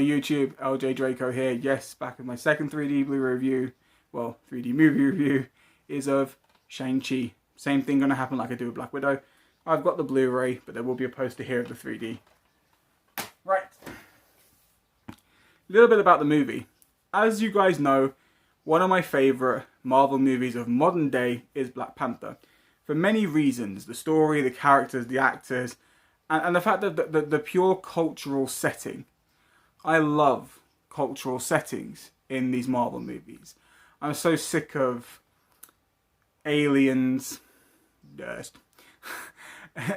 YouTube, LJ Draco here. Yes, back with my second 3D Blu-ray review, well, 3D movie review, is of Shang-Chi. Same thing gonna happen like I do with Black Widow. I've got the Blu-ray, but there will be a poster here of the 3D. Right. A little bit about the movie. As you guys know, one of my favourite Marvel movies of modern day is Black Panther. For many reasons. The story, the characters, the actors, and the fact that the pure cultural setting. I love cultural settings in these Marvel movies. I'm so sick of aliens,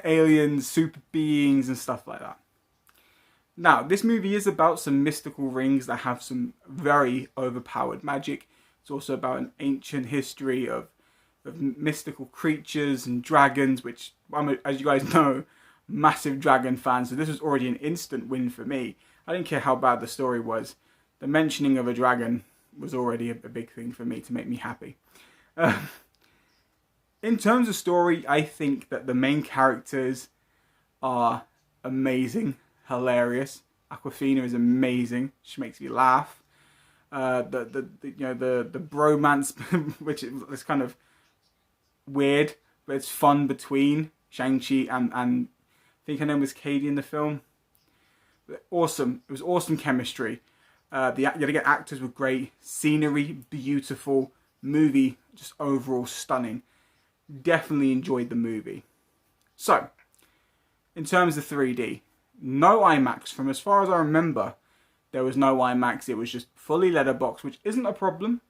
aliens, super beings and stuff like that. Now, this movie is about some mystical rings that have some very overpowered magic. It's also about an ancient history of mystical creatures and dragons, which, as you guys know, massive dragon fan. So this was already an instant win for me. I didn't care how bad the story was. The mentioning of a dragon was already a big thing for me to make me happy. In terms of story, I think that the main characters are amazing, hilarious. Awkwafina is amazing. She makes me laugh. The bromance, which is kind of weird, but it's fun between Shang-Chi and I think her name was Katie in the film. Awesome. It was awesome chemistry. Yet again, actors were great. Scenery, beautiful. Movie, just overall stunning. Definitely enjoyed the movie. So, in terms of 3D, no IMAX. From as far as I remember, there was no IMAX. It was just fully letterbox, which isn't a problem.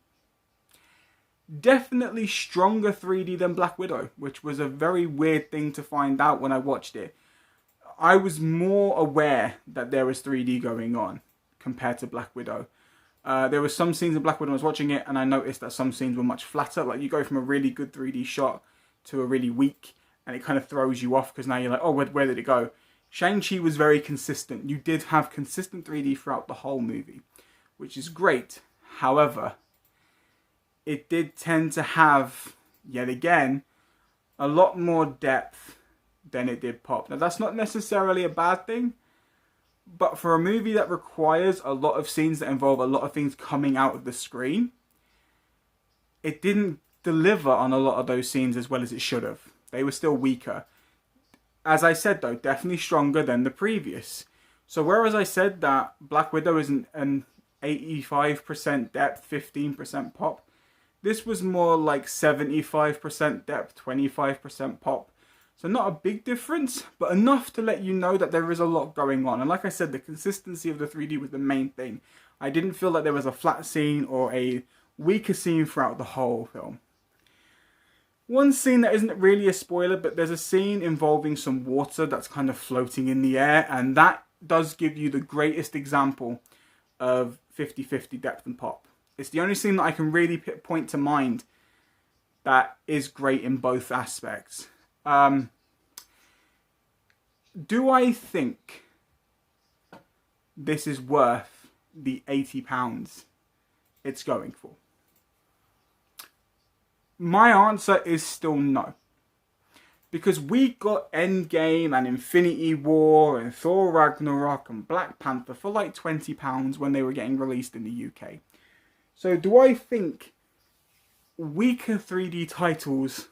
Definitely stronger 3D than Black Widow, which was a very weird thing to find out when I watched it. I was more aware that there was 3D going on compared to Black Widow. There were some scenes in Black Widow when I was watching it, and I noticed that some scenes were much flatter. Like, you go from a really good 3D shot to a really weak, and it kind of throws you off because now you're like, oh, where did it go? Shang-Chi was very consistent. You did have consistent 3D throughout the whole movie, which is great. However, it did tend to have, yet again, a lot more depth than it did pop. Now, that's not necessarily a bad thing, but for a movie that requires a lot of scenes that involve a lot of things coming out of the screen, it didn't deliver on a lot of those scenes as well as it should have. They were still weaker. As I said, though, definitely stronger than the previous. So whereas I said that Black Widow is an 85% depth, 15% pop, this was more like 75% depth, 25% pop. So not a big difference, but enough to let you know that there is a lot going on. And like I said, the consistency of the 3D was the main thing. I didn't feel like there was a flat scene or a weaker scene throughout the whole film. One scene that isn't really a spoiler, but there's a scene involving some water that's kind of floating in the air, and that does give you the greatest example of 50-50 depth and pop. It's the only scene that I can really point to mind that is great in both aspects. Do I think this is worth the £80 it's going for? My answer is still no. Because we got Endgame and Infinity War and Thor Ragnarok and Black Panther for like £20 when they were getting released in the UK. So do I think weaker 3D titles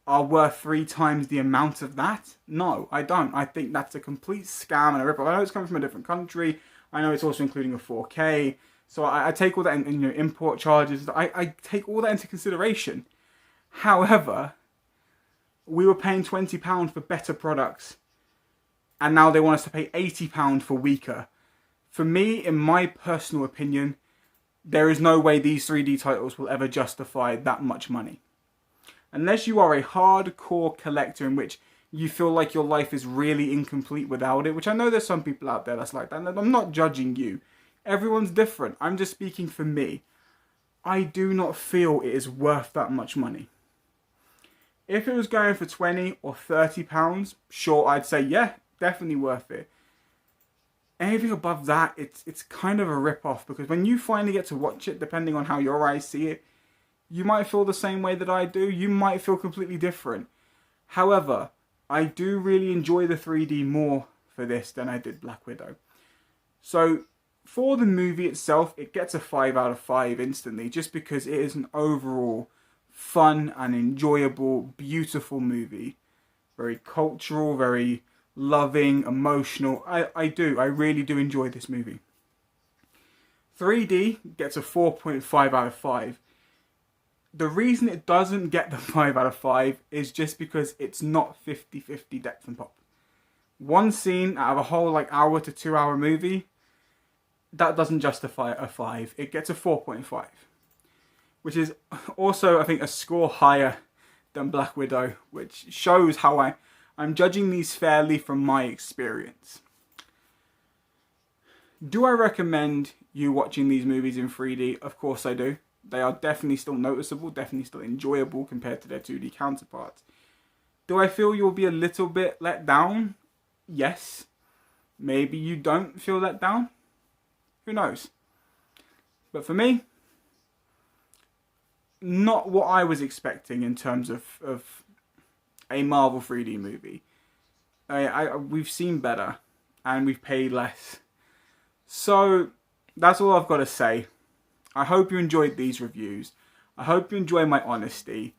are worth 3 times the amount of that? No, I don't. I think that's a complete scam and a rip-off. I know it's coming from a different country. I know it's also including a 4K. So I take all that in import charges. I take all that into consideration. However, we were paying £20 for better products, and now they want us to pay £80 for weaker. For me, in my personal opinion, there is no way these 3D titles will ever justify that much money. Unless you are a hardcore collector in which you feel like your life is really incomplete without it, which I know there's some people out there that's like that, and I'm not judging you. Everyone's different. I'm just speaking for me. I do not feel it is worth that much money. If it was going for £20 or £30, sure, I'd say, yeah, definitely worth it. Anything above that, it's kind of a rip-off, because when you finally get to watch it, depending on how your eyes see it, you might feel the same way that I do. You might feel completely different. However, I do really enjoy the 3D more for this than I did Black Widow. So For the movie itself, it gets a 5 out of 5 instantly, just because it is an overall fun and enjoyable, beautiful movie. Very cultural, very loving, emotional. I really do enjoy this movie. 3D gets a 4.5 out of 5. The reason it doesn't get the 5 out of 5 is just because it's not 50-50 depth and pop. One scene out of a whole hour to 2 hour movie, that doesn't justify a 5. It gets a 4.5. Which is also, I think, a score higher than Black Widow, which shows how I'm judging these fairly from my experience. Do I recommend you watching these movies in 3D? Of course I do. They are definitely still noticeable, definitely still enjoyable compared to their 2D counterparts. Do I feel you'll be a little bit let down? Yes. Maybe you don't feel let down. Who knows? But for me, not what I was expecting in terms of a Marvel 3D movie. We've seen better, and we've paid less. So, that's all I've got to say. I hope you enjoyed these reviews. I hope you enjoy my honesty.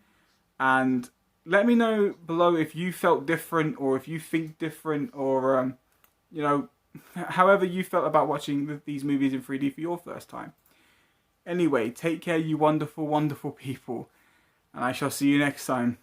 And let me know below if you felt different, or if you think different, or, however you felt about watching these movies in 3D for your first time. Anyway, take care, you wonderful, wonderful people. And I shall see you next time.